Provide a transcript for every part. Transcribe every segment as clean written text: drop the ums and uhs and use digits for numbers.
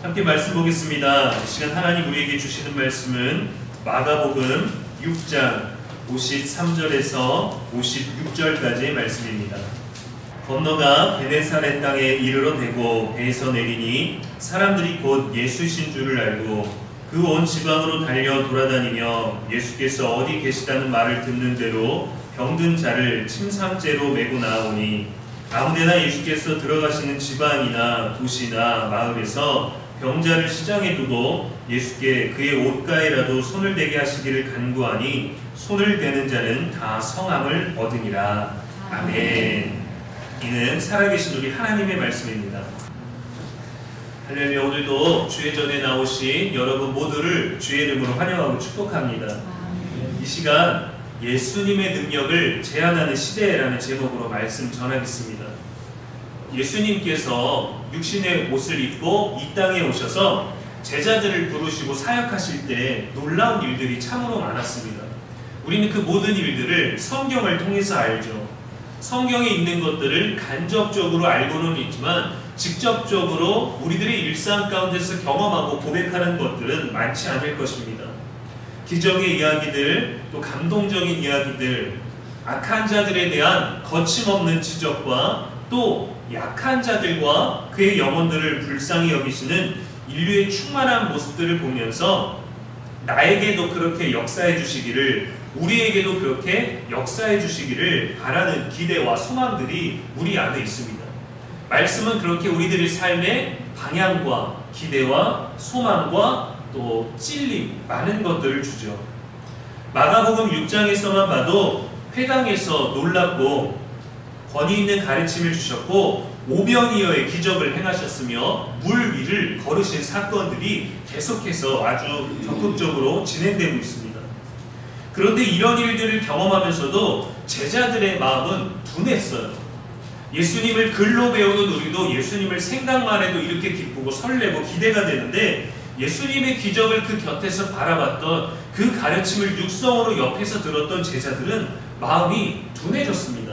함께 말씀 보겠습니다. 이 시간 하나님 우리에게 주시는 말씀은 마가복음 6장 53절에서 56절까지의 말씀입니다. 건너가 게네사렛 땅에 이르러 대고 배에서 내리니 사람들이 곧 예수신 줄을 알고 그 온 지방으로 달려 돌아다니며 예수께서 어디 계시다는 말을 듣는 대로 병든 자를 침상째로 메고 나오니 아무데나 예수께서 들어가시는 지방이나 도시나 마을에서 병자를 시장에 두고 예수께 그의 옷가에라도 손을 대게 하시기를 간구하니 손을 대는 자는 다 성함을 얻으니라. 아멘. 이는 살아계신 우리 하나님의 말씀입니다. 할렐루야. 오늘도 주의 전에 나오신 여러분 모두를 주의 이름으로 환영하고 축복합니다. 이 시간 예수님의 능력을 제한하는 시대라는 제목으로 말씀 전하겠습니다. 예수님께서 육신의 옷을 입고 이 땅에 오셔서 제자들을 부르시고 사역하실 때 놀라운 일들이 참으로 많았습니다. 우리는 그 모든 일들을 성경을 통해서 알죠. 성경에 있는 것들을 간접적으로 알고는 있지만 직접적으로 우리들의 일상 가운데서 경험하고 고백하는 것들은 많지 않을 것입니다. 기적의 이야기들, 또 감동적인 이야기들, 악한 자들에 대한 거침없는 지적과 또 약한 자들과 그의 영혼들을 불쌍히 여기시는 인류의 충만한 모습들을 보면서 나에게도 그렇게 역사해 주시기를, 우리에게도 그렇게 역사해 주시기를 바라는 기대와 소망들이 우리 안에 있습니다. 말씀은 그렇게 우리들의 삶의 방향과 기대와 소망과 또 찔림, 많은 것들을 주죠. 마가복음 6장에서만 봐도 회당에서 놀랍고 권위 있는 가르침을 주셨고 오병이어의 기적을 행하셨으며 물 위를 걸으신 사건들이 계속해서 아주 적극적으로 진행되고 있습니다. 그런데 이런 일들을 경험하면서도 제자들의 마음은 둔했어요. 예수님을 글로 배우는 우리도 예수님을 생각만 해도 이렇게 기쁘고 설레고 기대가 되는데 예수님의 기적을 그 곁에서 바라봤던 그 가르침을 육성으로 옆에서 들었던 제자들은 마음이 둔해졌습니다.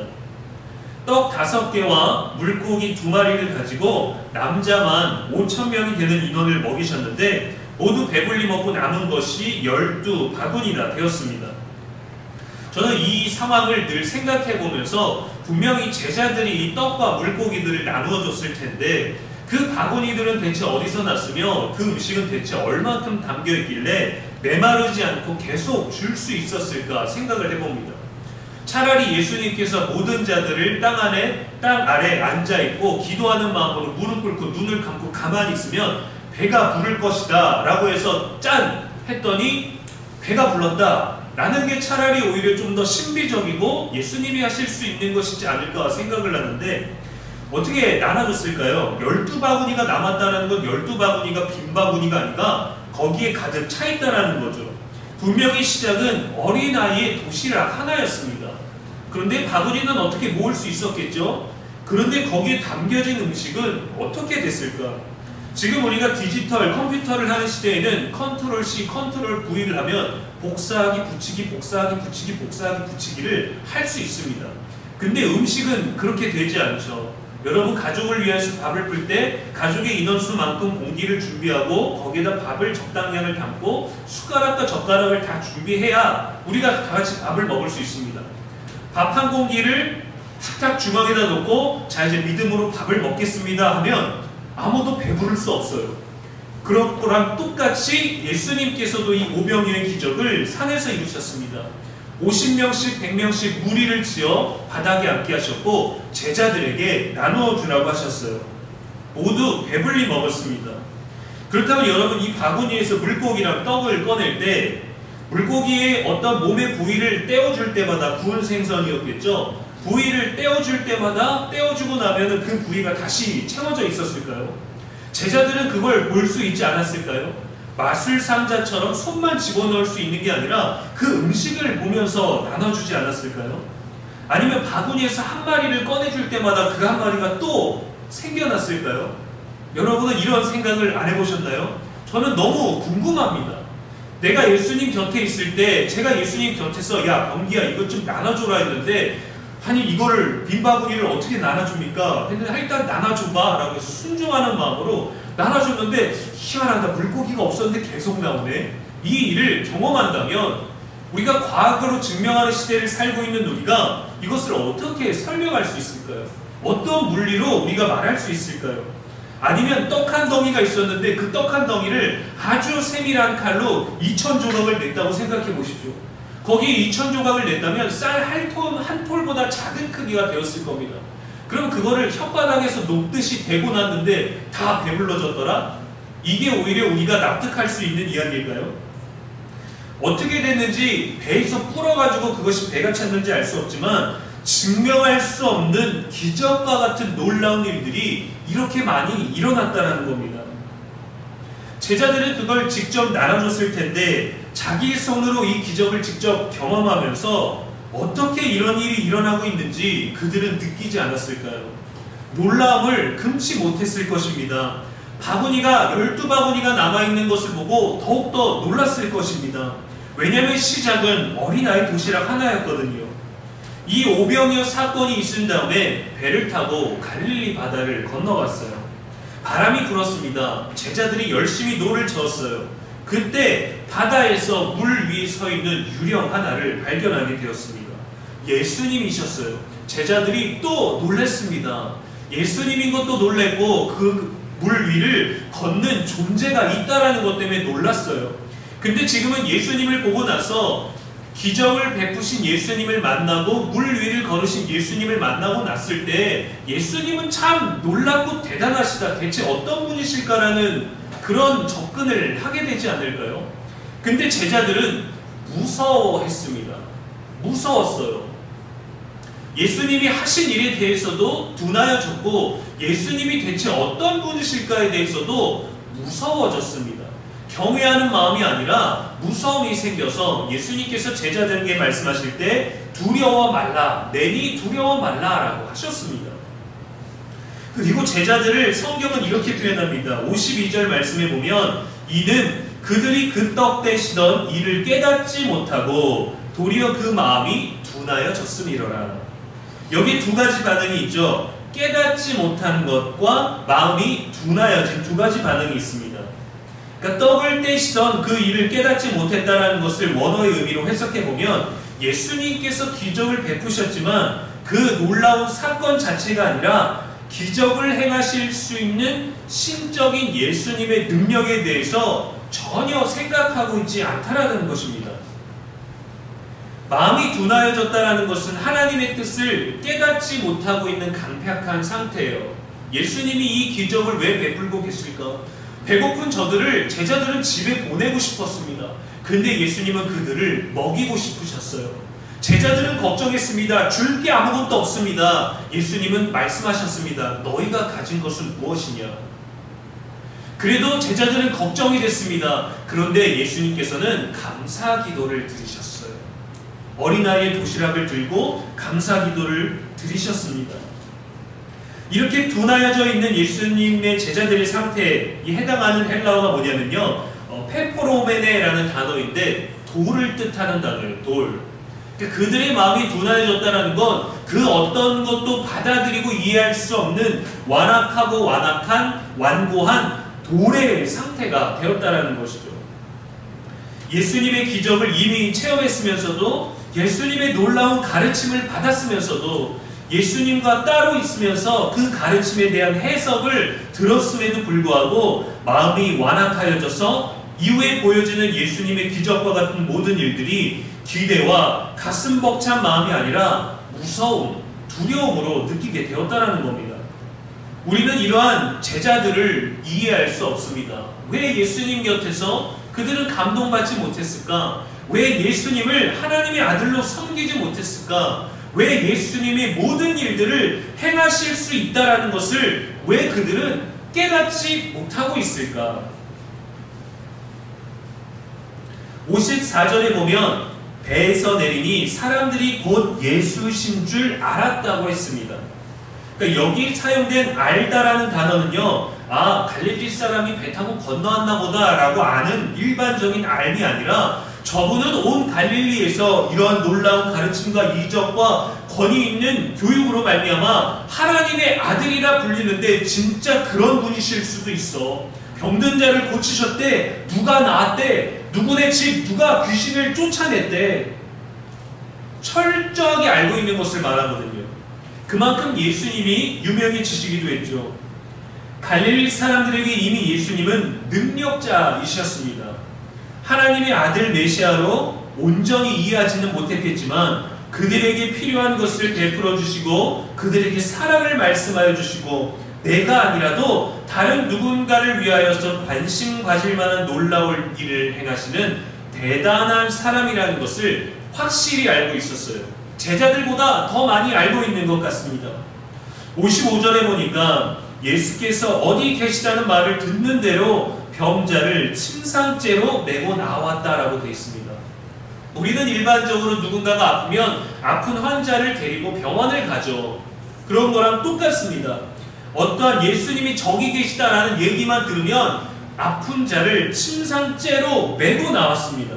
떡 5개와 물고기 2마리를 가지고 남자만 5,000명이 되는 인원을 먹이셨는데 모두 배불리 먹고 남은 것이 12바구니나 되었습니다. 저는 이 상황을 늘 생각해 보면서 분명히 제자들이 이 떡과 물고기들을 나누어 줬을 텐데 그 바구니들은 대체 어디서 났으며 그 음식은 대체 얼만큼 담겨 있길래 메마르지 않고 계속 줄 수 있었을까 생각을 해봅니다. 차라리 예수님께서 모든 자들을 땅 아래 앉아있고 기도하는 마음으로 무릎 꿇고 눈을 감고 가만히 있으면 배가 부를 것이다 라고 해서 짠! 했더니 배가 불렀다 라는 게 차라리 오히려 좀 더 신비적이고 예수님이 하실 수 있는 것이지 않을까 생각을 하는데 어떻게 나눠줬을까요? 12바구니가 남았다는 건 12바구니가 빈 바구니가 아니라 거기에 가득 차 있다는 거죠. 분명히 시작은 어린아이의 도시락 하나였습니다. 그런데 바구니는 어떻게 모을 수 있었겠죠? 그런데 거기에 담겨진 음식은 어떻게 됐을까? 지금 우리가 디지털 컴퓨터를 하는 시대에는 컨트롤 C, 컨트롤 V를 하면 복사하기, 붙이기, 복사하기, 붙이기, 복사하기, 붙이기를 할 수 있습니다. 근데 음식은 그렇게 되지 않죠. 여러분 가족을 위해서 밥을 풀 때 가족의 인원수만큼 공기를 준비하고 거기에다 밥을 적당량을 담고 숟가락과 젓가락을 다 준비해야 우리가 다 같이 밥을 먹을 수 있습니다. 밥 한 공기를 탁탁 주먹에다 놓고 자 이제 믿음으로 밥을 먹겠습니다 하면 아무도 배부를 수 없어요. 그런 거랑 똑같이 예수님께서도 이 오병이어의 기적을 산에서 이루셨습니다. 50명씩 100명씩 무리를 지어 바닥에 앉게 하셨고 제자들에게 나누어 주라고 하셨어요. 모두 배불리 먹었습니다. 그렇다면 여러분 이 바구니에서 물고기랑 떡을 꺼낼 때 물고기의 어떤 몸의 부위를 떼어줄 때마다 구운 생선이었겠죠. 부위를 떼어줄 때마다 떼어주고 나면 그 부위가 다시 채워져 있었을까요? 제자들은 그걸 볼 수 있지 않았을까요? 마술 상자처럼 손만 집어넣을 수 있는 게 아니라 그 음식을 보면서 나눠주지 않았을까요? 아니면 바구니에서 한 마리를 꺼내줄 때마다 그 한 마리가 또 생겨났을까요? 여러분은 이런 생각을 안 해보셨나요? 저는 너무 궁금합니다. 내가 예수님 곁에 있을 때 제가 예수님 곁에서 야 범기야 이것 좀 나눠줘라 했는데 아니 이거를 빈 바구니를 어떻게 나눠줍니까? 했는데 일단 나눠줘봐 라고 해서 순종하는 마음으로 나눠줬는데 희한하다. 물고기가 없었는데 계속 나오네. 이 일을 경험한다면 우리가 과거로 증명하는 시대를 살고 있는 우리가 이것을 어떻게 설명할 수 있을까요? 어떤 물리로 우리가 말할 수 있을까요? 아니면 떡 한 덩이가 있었는데 그 떡 한 덩이를 아주 세밀한 칼로 2000조각을 냈다고 생각해 보십시오. 거기에 2000조각을 냈다면 쌀 한 톨보다 작은 크기가 되었을 겁니다. 그럼 그거를 혓바닥에서 녹듯이 대고 났는데 다 배불러졌더라? 이게 오히려 우리가 납득할 수 있는 이야기일까요? 어떻게 됐는지 배에서 불어가지고 그것이 배가 찼는지 알 수 없지만 증명할 수 없는 기적과 같은 놀라운 일들이 이렇게 많이 일어났다는 겁니다. 제자들은 그걸 직접 나눠줬을 텐데 자기 손으로 이 기적을 직접 경험하면서 어떻게 이런 일이 일어나고 있는지 그들은 느끼지 않았을까요? 놀라움을 금치 못했을 것입니다. 바구니가 12바구니가 남아있는 것을 보고 더욱더 놀랐을 것입니다. 왜냐하면 시작은 어린아이 도시락 하나였거든요. 이 오병이어 사건이 있은 다음에 배를 타고 갈릴리 바다를 건너갔어요. 바람이 불었습니다. 제자들이 열심히 노를 저었어요. 그때 바다에서 물 위에 서 있는 유령 하나를 발견하게 되었습니다. 예수님이셨어요. 제자들이 또 놀랐습니다. 예수님인 것도 놀랬고 그 물 위를 걷는 존재가 있다라는 것 때문에 놀랐어요. 근데 지금은 예수님을 보고 나서 기적을 베푸신 예수님을 만나고 물 위를 걸으신 예수님을 만나고 났을 때 예수님은 참 놀랍고 대단하시다. 대체 어떤 분이실까라는 그런 접근을 하게 되지 않을까요? 근데 제자들은 무서워했습니다. 무서웠어요. 예수님이 하신 일에 대해서도 둔하여졌고 예수님이 대체 어떤 분이실까에 대해서도 무서워졌습니다. 경외하는 마음이 아니라 무서움이 생겨서 예수님께서 제자들에게 말씀하실 때 두려워 말라, 내니 두려워 말라 라고 하셨습니다. 그리고 제자들을 성경은 이렇게 표현합니다. 52절 말씀에 보면 이는 그들이 그 떡 떼시던 이를 깨닫지 못하고 도리어 그 마음이 둔하여졌음이로라. 여기 두 가지 반응이 있죠. 깨닫지 못한 것과 마음이 둔하여진 두 가지 반응이 있습니다. 그러니까 떡을 떼시던 그 일을 깨닫지 못했다는 것을 원어의 의미로 해석해보면 예수님께서 기적을 베푸셨지만 그 놀라운 사건 자체가 아니라 기적을 행하실 수 있는 신적인 예수님의 능력에 대해서 전혀 생각하고 있지 않다라는 것입니다. 마음이 둔하여졌다는 것은 하나님의 뜻을 깨닫지 못하고 있는 강팍한 상태예요. 예수님이 이 기적을 왜 베풀고 계실까? 배고픈 제자들은 집에 보내고 싶었습니다. 근데 예수님은 그들을 먹이고 싶으셨어요. 제자들은 걱정했습니다. 줄 게 아무것도 없습니다. 예수님은 말씀하셨습니다. 너희가 가진 것은 무엇이냐? 그래도 제자들은 걱정이 됐습니다. 그런데 예수님께서는 감사 기도를 드리셨어요. 어린아이의 도시락을 들고 감사 기도를 드리셨습니다. 이렇게 둔하여져 있는 예수님의 제자들의 상태에 해당하는 헬라어가 뭐냐면요, 페포로메네라는 단어인데 돌을 뜻하는 단어예요. 돌. 그러니까 그들의 마음이 둔하여졌다는 건 그 어떤 것도 받아들이고 이해할 수 없는 완악하고 완고한 돌의 상태가 되었다는 것이죠. 예수님의 기적을 이미 체험했으면서도 예수님의 놀라운 가르침을 받았으면서도 예수님과 따로 있으면서 그 가르침에 대한 해석을 들었음에도 불구하고 마음이 완악하여져서 이후에 보여지는 예수님의 기적과 같은 모든 일들이 기대와 가슴 벅찬 마음이 아니라 무서움, 두려움으로 느끼게 되었다는 겁니다. 우리는 이러한 제자들을 이해할 수 없습니다. 왜 예수님 곁에서 그들은 감동받지 못했을까? 왜 예수님을 하나님의 아들로 섬기지 못했을까? 왜 예수님이 모든 일들을 행하실 수 있다는 것을 왜 그들은 깨닫지 못하고 있을까? 54절에 보면 배에서 내리니 사람들이 곧 예수신 줄 알았다고 했습니다. 그러니까 여기 사용된 알다라는 단어는요, 갈릴리 사람이 배 타고 건너왔나 보다 라고 아는 일반적인 알이 아니라 저분은 온 갈릴리에서 이러한 놀라운 가르침과 이적과 권위 있는 교육으로 말미암아 하나님의 아들이라 불리는데 진짜 그런 분이실 수도 있어. 병든 자를 고치셨대. 누가 나았대. 누구네 집 누가 귀신을 쫓아냈대. 철저하게 알고 있는 것을 말하거든요. 그만큼 예수님이 유명해지시기도 했죠. 갈릴리 사람들에게 이미 예수님은 능력자이셨습니다. 하나님의 아들 메시아로 온전히 이해하지는 못했겠지만 그들에게 필요한 것을 베풀어 주시고 그들에게 사랑을 말씀하여 주시고 내가 아니라도 다른 누군가를 위하여서 관심 가질 만한 놀라울 일을 행하시는 대단한 사람이라는 것을 확실히 알고 있었어요. 제자들보다 더 많이 알고 있는 것 같습니다. 55절에 보니까 예수께서 어디 계시다는 말을 듣는 대로 병자를 침상째로 메고 나왔다라고 되어 있습니다. 우리는 일반적으로 누군가가 아프면 아픈 환자를 데리고 병원을 가죠. 그런 거랑 똑같습니다. 어떠한 예수님이 저기 계시다라는 얘기만 들으면 아픈 자를 침상째로 메고 나왔습니다.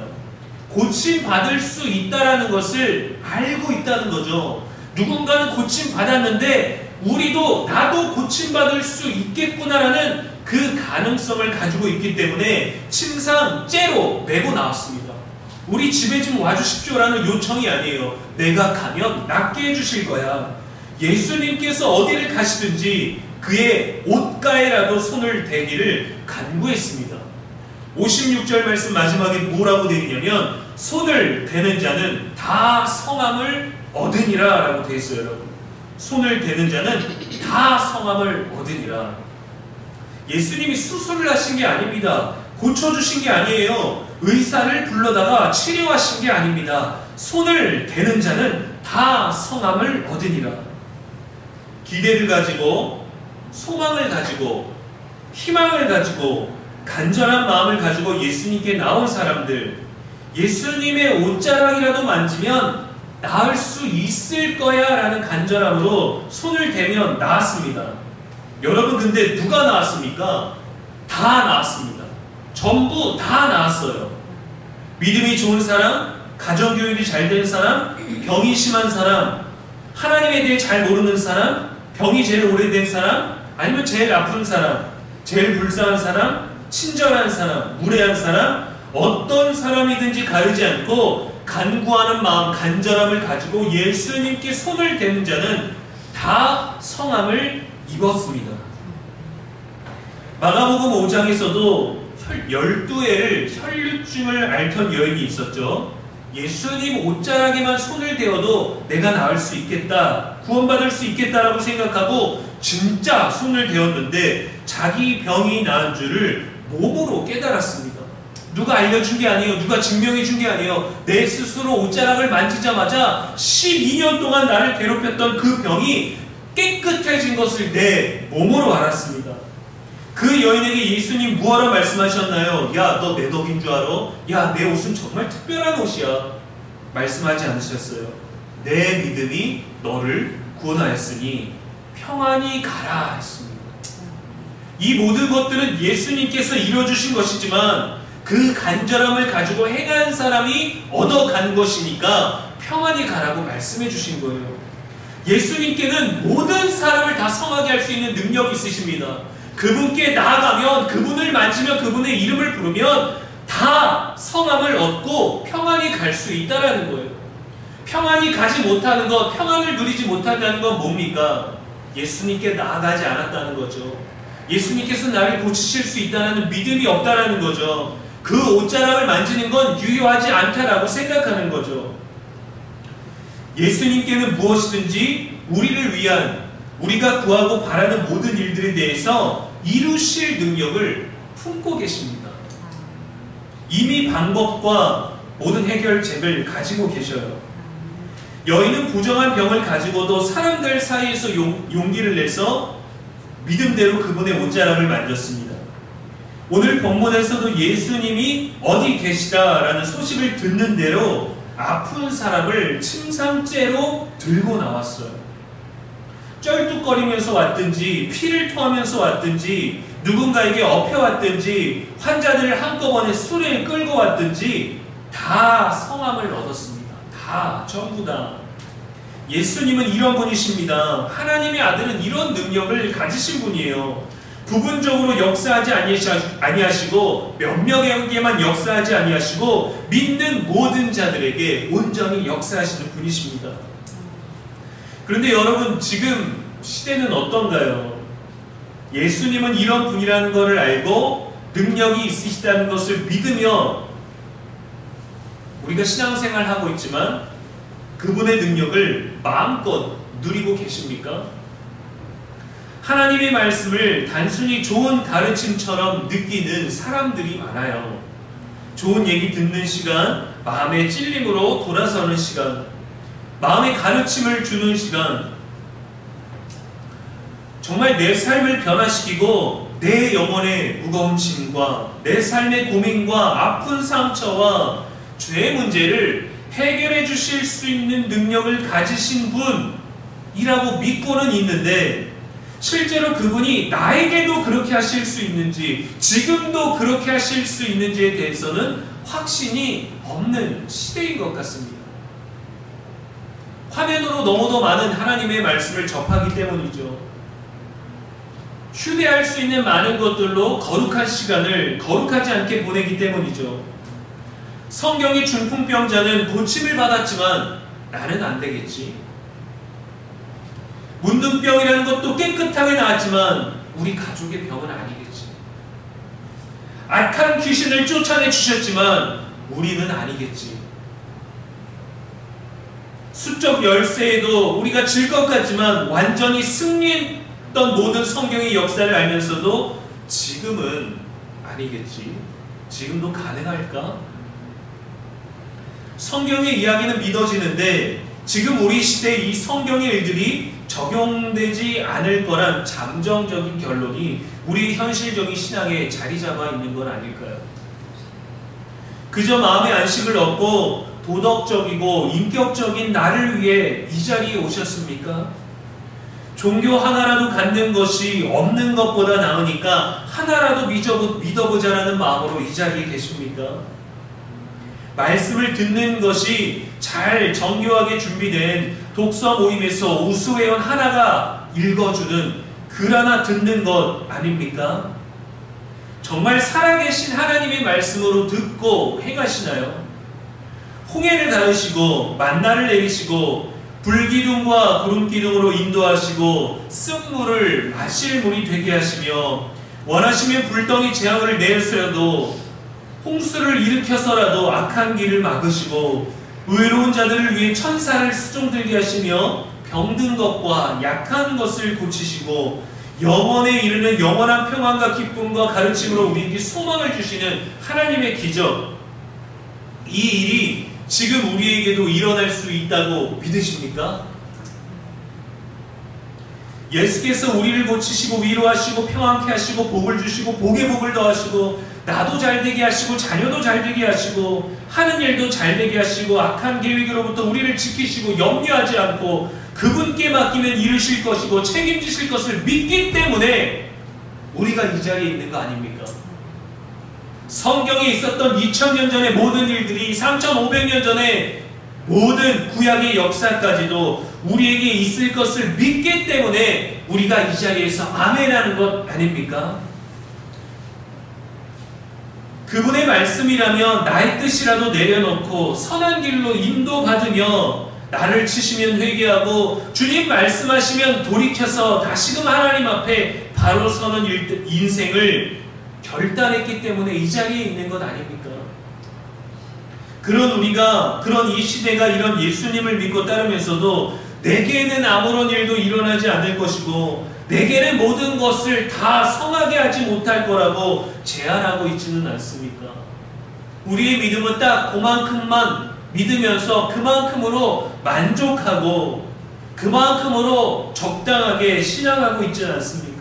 고침받을 수 있다라는 것을 알고 있다는 거죠. 누군가는 고침받았는데 우리도 나도 고침받을 수 있겠구나라는 그 가능성을 가지고 있기 때문에 침상째로 메고 나왔습니다. 우리 집에 좀 와주십시오라는 요청이 아니에요. 내가 가면 낫게 해주실 거야. 예수님께서 어디를 가시든지 그의 옷가에라도 손을 대기를 간구했습니다. 56절 말씀 마지막에 뭐라고 되어 있냐면 손을 대는 자는 다 성함을 얻으니라 라고 되어 있어요. 여러분, 손을 대는 자는 다 성함을 얻으니라. 예수님이 수술을 하신 게 아닙니다. 고쳐주신 게 아니에요. 의사를 불러다가 치료하신 게 아닙니다. 손을 대는 자는 다 성함을 얻으니라. 기대를 가지고 소망을 가지고 희망을 가지고 간절한 마음을 가지고 예수님께 나온 사람들, 예수님의 옷자락이라도 만지면 나을 수 있을 거야 라는 간절함으로 손을 대면 나았습니다. 여러분, 근데 누가 나았습니까? 다 나았습니다. 전부 다 나았어요. 믿음이 좋은 사람, 가정교육이 잘 된 사람, 병이 심한 사람, 하나님에 대해 잘 모르는 사람, 병이 제일 오래된 사람, 아니면 제일 아픈 사람, 제일 불쌍한 사람, 친절한 사람, 무례한 사람, 어떤 사람이든지 가리지 않고 간구하는 마음, 간절함을 가지고 예수님께 손을 대는 자는 다 성함을 입었습니다. 마가복음 5장에서도 12회를 혈류증을 앓던 여인이 있었죠. 예수님 옷자락에만 손을 대어도 내가 나을 수 있겠다, 구원받을 수 있겠다라고 생각하고 진짜 손을 대었는데 자기 병이 나은 줄을 몸으로 깨달았습니다. 누가 알려준 게 아니에요. 누가 증명해 준 게 아니에요. 내 스스로 옷자락을 만지자마자 12년 동안 나를 괴롭혔던 그 병이 깨끗해진 것을 내 몸으로 알았습니다. 그 여인에게 예수님 무엇라 말씀하셨나요? 야, 너 내 덕인 줄 알아? 야, 내 옷은 정말 특별한 옷이야. 말씀하지 않으셨어요. 내 믿음이 너를 구원하였으니 평안히 가라 했습니다. 이 모든 것들은 예수님께서 이루어주신 것이지만 그 간절함을 가지고 행한 사람이 얻어간 것이니까 평안히 가라고 말씀해 주신 거예요. 예수님께는 모든 사람을 다 성하게 할 수 있는 능력이 있으십니다. 그분께 나아가면, 그분을 만지면, 그분의 이름을 부르면 다 성함을 얻고 평안히 갈 수 있다는 거예요. 평안히 가지 못하는 것, 평안을 누리지 못한다는 건 뭡니까? 예수님께 나아가지 않았다는 거죠. 예수님께서 나를 고치실 수 있다는 믿음이 없다는 거죠. 그 옷자락을 만지는 건 유효하지 않다라고 생각하는 거죠. 예수님께는 무엇이든지 우리를 위한, 우리가 구하고 바라는 모든 일들에 대해서 이루실 능력을 품고 계십니다. 이미 방법과 모든 해결책을 가지고 계셔요. 여인은 부정한 병을 가지고도 사람들 사이에서 용기를 내서 믿음대로 그분의 옷자락을 만졌습니다. 오늘 본문에서도 예수님이 어디 계시다라는 소식을 듣는 대로 아픈 사람을 침상째로 들고 나왔어요. 쩔뚝거리면서 왔든지 피를 토하면서 왔든지 누군가에게 업혀왔든지 환자들을 한꺼번에 수레에 끌고 왔든지 다 성함을 얻었습니다. 다, 전부 다. 예수님은 이런 분이십니다. 하나님의 아들은 이런 능력을 가지신 분이에요. 부분적으로 역사하지 아니하시고 몇 명에게만 역사하지 아니하시고 믿는 모든 자들에게 온전히 역사하시는 분이십니다. 그런데 여러분, 지금 시대는 어떤가요? 예수님은 이런 분이라는 것을 알고 능력이 있으시다는 것을 믿으며 우리가 신앙생활을 하고 있지만 그분의 능력을 마음껏 누리고 계십니까? 하나님의 말씀을 단순히 좋은 가르침처럼 느끼는 사람들이 많아요. 좋은 얘기 듣는 시간, 마음의 찔림으로 돌아서는 시간, 마음의 가르침을 주는 시간, 정말 내 삶을 변화시키고 내 영혼의 무거운 짐과 내 삶의 고민과 아픈 상처와 죄의 문제를 해결해 주실 수 있는 능력을 가지신 분이라고 믿고는 있는데, 실제로 그분이 나에게도 그렇게 하실 수 있는지, 지금도 그렇게 하실 수 있는지에 대해서는 확신이 없는 시대인 것 같습니다. 화면으로 너무도 많은 하나님의 말씀을 접하기 때문이죠. 휴대할 수 있는 많은 것들로 거룩한 시간을 거룩하지 않게 보내기 때문이죠. 성경의 중풍병자는 고침을 받았지만 나는 안 되겠지. 문둥병이라는 것도 깨끗하게 나았지만 우리 가족의 병은 아니겠지. 악한 귀신을 쫓아내 주셨지만 우리는 아니겠지. 수적 열쇠에도 우리가 질 것 같지만 완전히 승리했던 모든 성경의 역사를 알면서도 지금은 아니겠지. 지금도 가능할까? 성경의 이야기는 믿어지는데 지금 우리 시대의 이 성경의 일들이 적용되지 않을 거란 잠정적인 결론이 우리 현실적인 신앙에 자리 잡아 있는 건 아닐까요? 그저 마음의 안식을 얻고 도덕적이고 인격적인 나를 위해 이 자리에 오셨습니까? 종교 하나라도 갖는 것이 없는 것보다 나으니까 하나라도 믿어보자라는 마음으로 이 자리에 계십니까? 말씀을 듣는 것이 잘 정교하게 준비된 독서 모임에서 우수회원 하나가 읽어주는 글 하나 듣는 것 아닙니까? 정말 살아계신 하나님의 말씀으로 듣고 행하시나요? 홍해를 가르시고 만나를 내리시고 불기둥과 구름기둥으로 인도하시고 쓴물을 마실 물이 되게 하시며 원하시면 불덩이 재앙을 내었어도 홍수를 일으켜서라도 악한 길을 막으시고 의로운 자들을 위해 천사를 수종들게 하시며 병든 것과 약한 것을 고치시고 영원에 이르는 영원한 평안과 기쁨과 가르침으로 우리에게 소망을 주시는 하나님의 기적, 이 일이 지금 우리에게도 일어날 수 있다고 믿으십니까? 예수께서 우리를 고치시고 위로하시고 평안케 하시고 복을 주시고 복에 복을 더하시고 나도 잘되게 하시고 자녀도 잘되게 하시고 하는 일도 잘되게 하시고 악한 계획으로부터 우리를 지키시고 염려하지 않고 그분께 맡기면 이루실 것이고 책임지실 것을 믿기 때문에 우리가 이 자리에 있는 거 아닙니까? 성경에 있었던 2000년 전의 모든 일들이 3500년 전에 모든 구약의 역사까지도 우리에게 있을 것을 믿기 때문에 우리가 이 자리에서 아멘하는 것 아닙니까? 그분의 말씀이라면 나의 뜻이라도 내려놓고 선한 길로 인도받으며 나를 치시면 회개하고 주님 말씀하시면 돌이켜서 다시금 하나님 앞에 바로 서는 인생을 결단했기 때문에 이 자리에 있는 것 아닙니까? 그런 우리가, 그런 이 시대가 이런 예수님을 믿고 따르면서도 내게는 아무런 일도 일어나지 않을 것이고 내게는 모든 것을 다 성하게 하지 못할 거라고 제안하고 있지는 않습니까? 우리의 믿음은 딱 그만큼만 믿으면서 그만큼으로 만족하고 그만큼으로 적당하게 신앙하고 있지는 않습니까?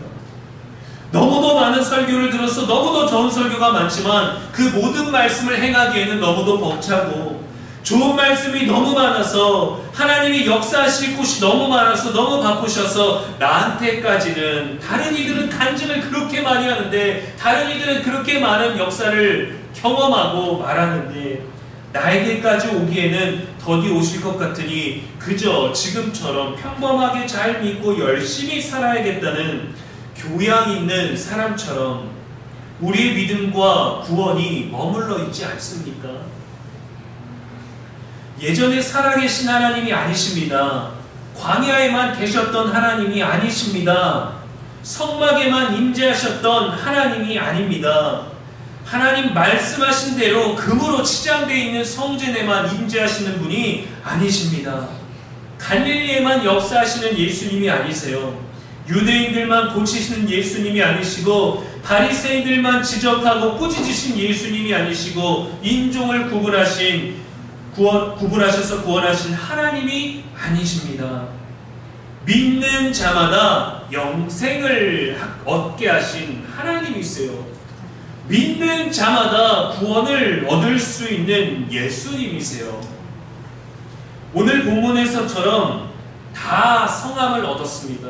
너무도 많은 설교를 들어서 너무도 좋은 설교가 많지만 그 모든 말씀을 행하기에는 너무도 벅차고 좋은 말씀이 너무 많아서 하나님이 역사하실 곳이 너무 많아서 너무 바쁘셔서 나한테까지는 다른 이들은 간증을 그렇게 많이 하는데 다른 이들은 그렇게 많은 역사를 경험하고 말하는데 나에게까지 오기에는 더디 오실 것 같으니 그저 지금처럼 평범하게 잘 믿고 열심히 살아야겠다는 교양 있는 사람처럼 우리의 믿음과 구원이 머물러 있지 않습니까? 예전에 살아계신 하나님이 아니십니다. 광야에만 계셨던 하나님이 아니십니다. 성막에만 임재하셨던 하나님이 아닙니다. 하나님 말씀하신 대로 금으로 치장되어 있는 성전에만 임재하시는 분이 아니십니다. 갈릴리에만 역사하시는 예수님이 아니세요. 유대인들만 고치시는 예수님이 아니시고 바리새인들만 지적하고 꾸짖으신 예수님이 아니시고 인종을 구분하셔서 구원하신 하나님이 아니십니다. 믿는 자마다 영생을 얻게 하신 하나님이세요. 믿는 자마다 구원을 얻을 수 있는 예수님이세요. 오늘 본문에서처럼 다 성함을 얻었습니다.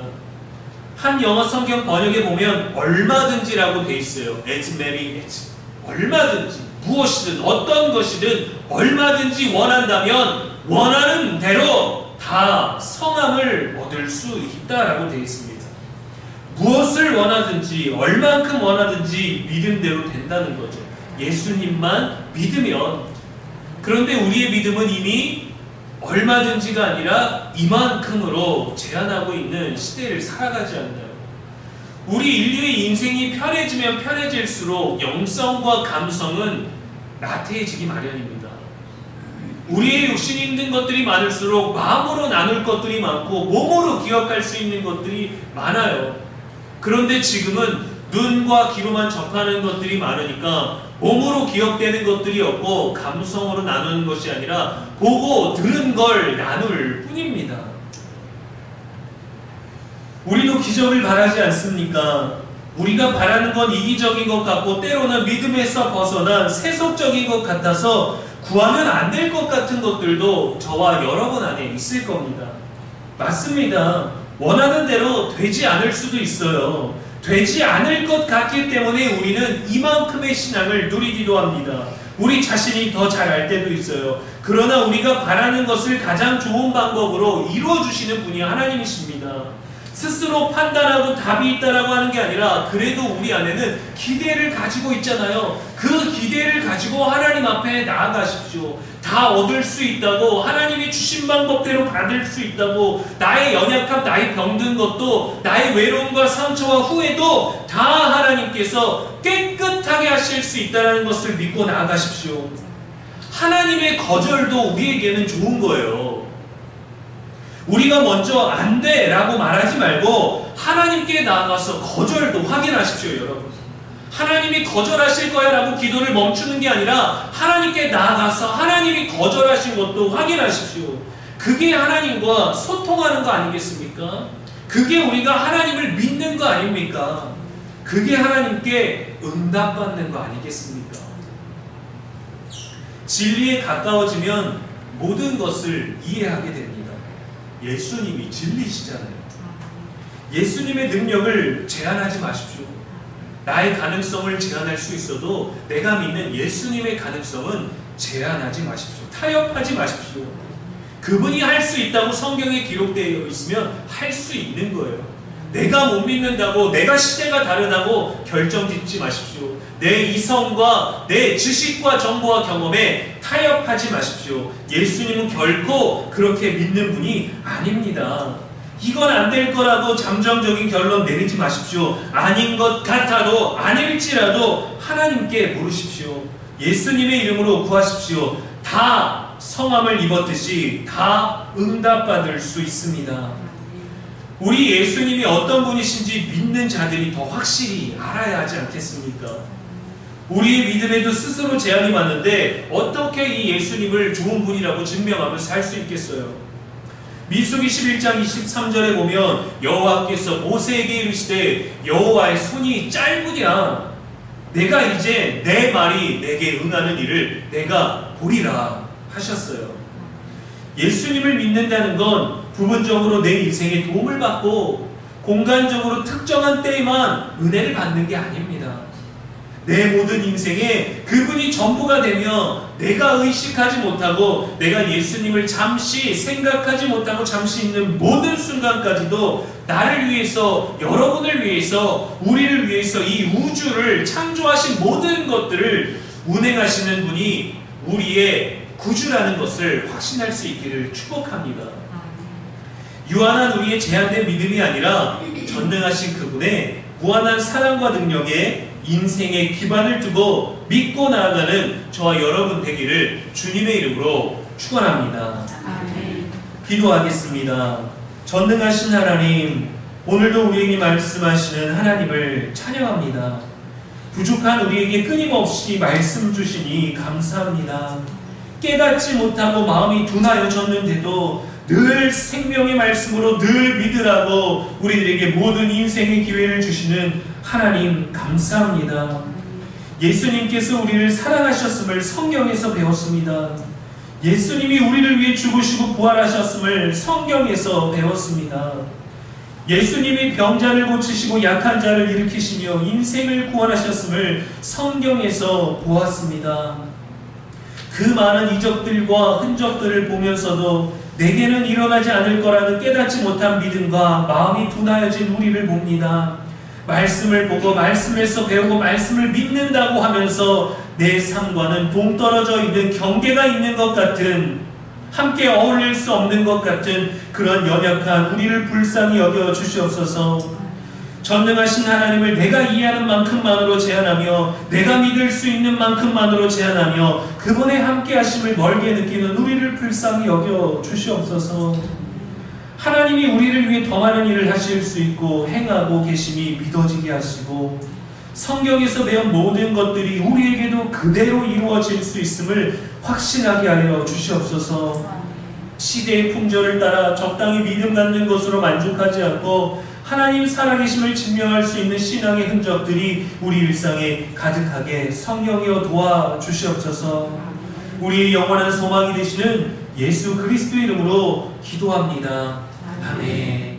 한 영어 성경 번역에 보면 얼마든지라고 돼 있어요. as many as. 얼마든지, 무엇이든 어떤 것이든 얼마든지 원한다면 원하는 대로 다 성함을 얻을 수 있다라고 되어 있습니다. 무엇을 원하든지 얼만큼 원하든지 믿음대로 된다는 거죠. 예수님만 믿으면. 그런데 우리의 믿음은 이미 얼마든지가 아니라 이만큼으로 제한하고 있는 시대를 살아가지 않나요? 우리 인류의 인생이 편해지면 편해질수록 영성과 감성은 나태해지기 마련입니다. 우리의 욕심이 있는 것들이 많을수록 마음으로 나눌 것들이 많고 몸으로 기억할 수 있는 것들이 많아요. 그런데 지금은 눈과 귀로만 접하는 것들이 많으니까 몸으로 기억되는 것들이 없고 감성으로 나누는 것이 아니라 보고 들은 걸 나눌 뿐입니다. 우리도 기적을 바라지 않습니까? 우리가 바라는 건 이기적인 것 같고 때로는 믿음에서 벗어난 세속적인 것 같아서 구하면 안 될 것 같은 것들도 저와 여러분 안에 있을 겁니다. 맞습니다. 원하는 대로 되지 않을 수도 있어요. 되지 않을 것 같기 때문에 우리는 이만큼의 신앙을 누리기도 합니다. 우리 자신이 더 잘 알 때도 있어요. 그러나 우리가 바라는 것을 가장 좋은 방법으로 이루어주시는 분이 하나님이십니다. 스스로 판단하고 답이 있다라고 하는 게 아니라 그래도 우리 안에는 기대를 가지고 있잖아요. 그 기대를 가지고 하나님 앞에 나아가십시오. 다 얻을 수 있다고, 하나님이 주신 방법대로 받을 수 있다고, 나의 연약함, 나의 병든 것도, 나의 외로움과 상처와 후회도 다 하나님께서 깨끗하게 하실 수 있다는 것을 믿고 나아가십시오. 하나님의 거절도 우리에게는 좋은 거예요. 우리가 먼저 안 돼 라고 말하지 말고 하나님께 나아가서 거절도 확인하십시오. 여러분, 하나님이 거절하실 거야 라고 기도를 멈추는 게 아니라 하나님께 나아가서 하나님이 거절하신 것도 확인하십시오. 그게 하나님과 소통하는 거 아니겠습니까? 그게 우리가 하나님을 믿는 거 아닙니까? 그게 하나님께 응답받는 거 아니겠습니까? 진리에 가까워지면 모든 것을 이해하게 됩니다. 예수님이 진리시잖아요. 예수님의 능력을 제한하지 마십시오. 나의 가능성을 제한할 수 있어도 내가 믿는 예수님의 가능성은 제한하지 마십시오. 타협하지 마십시오. 그분이 할 수 있다고 성경에 기록되어 있으면 할 수 있는 거예요. 내가 못 믿는다고, 내가 시대가 다르다고 결정짓지 마십시오. 내 이성과 내 지식과 정보와 경험에 타협하지 마십시오. 예수님은 결코 그렇게 믿는 분이 아닙니다. 이건 안 될 거라고 잠정적인 결론 내리지 마십시오. 아닌 것 같아도 아닐지라도 하나님께 물으십시오. 예수님의 이름으로 구하십시오. 다 성함을 입었듯이 다 응답받을 수 있습니다. 우리 예수님이 어떤 분이신지 믿는 자들이 더 확실히 알아야 하지 않겠습니까? 우리의 믿음에도 스스로 제한이 많은데 어떻게 이 예수님을 좋은 분이라고 증명하면서 살 수 있겠어요? 민수기 11장 23절에 보면 여호와께서 모세에게 이르시되 여호와의 손이 짧으냐? 내가 이제 내 말이 내게 응하는 일을 내가 보리라 하셨어요. 예수님을 믿는다는 건 부분적으로 내 인생에 도움을 받고 공간적으로 특정한 때에만 은혜를 받는 게 아닙니다. 내 모든 인생에 그분이 전부가 되며 내가 의식하지 못하고 내가 예수님을 잠시 생각하지 못하고 잠시 있는 모든 순간까지도 나를 위해서, 여러분을 위해서, 우리를 위해서 이 우주를 창조하신 모든 것들을 운행하시는 분이 우리의 구주라는 것을 확신할 수 있기를 축복합니다. 유한한 우리의 제한된 믿음이 아니라 전능하신 그분의 무한한 사랑과 능력에 인생의 기반을 두고 믿고 나아가는 저와 여러분 되기를 주님의 이름으로 축원합니다. 기도하겠습니다. 전능하신 하나님, 오늘도 우리에게 말씀하시는 하나님을 찬양합니다. 부족한 우리에게 끊임없이 말씀 주시니 감사합니다. 깨닫지 못하고 마음이 둔하여졌는데도 늘 생명의 말씀으로 늘 믿으라고 우리들에게 모든 인생의 기회를 주시는 하나님 감사합니다. 예수님께서 우리를 사랑하셨음을 성경에서 배웠습니다. 예수님이 우리를 위해 죽으시고 부활하셨음을 성경에서 배웠습니다. 예수님이 병자를 고치시고 약한 자를 일으키시며 인생을 구원하셨음을 성경에서 보았습니다. 그 많은 이적들과 흔적들을 보면서도 내게는 일어나지 않을 거라는 깨닫지 못한 믿음과 마음이 둔하여진 우리를 봅니다. 말씀을 보고 말씀에서 배우고 말씀을 믿는다고 하면서 내 삶과는 동떨어져 있는 경계가 있는 것 같은, 함께 어울릴 수 없는 것 같은 그런 연약한 우리를 불쌍히 여겨 주시옵소서. 전능하신 하나님을 내가 이해하는 만큼만으로 제한하며 내가 믿을 수 있는 만큼만으로 제한하며 그분의 함께 하심을 멀게 느끼는 우리를 불쌍히 여겨 주시옵소서. 하나님이 우리를 위해 더 많은 일을 하실 수 있고 행하고 계심이 믿어지게 하시고 성경에서 배운 모든 것들이 우리에게도 그대로 이루어질 수 있음을 확신하게 하여 주시옵소서. 시대의 풍조를 따라 적당히 믿음 갖는 것으로 만족하지 않고 하나님 살아계심을 증명할 수 있는 신앙의 흔적들이 우리 일상에 가득하게 성령이여 도와주시옵소서. 우리의 영원한 소망이 되시는 예수 그리스도의 이름으로 기도합니다. 아멘.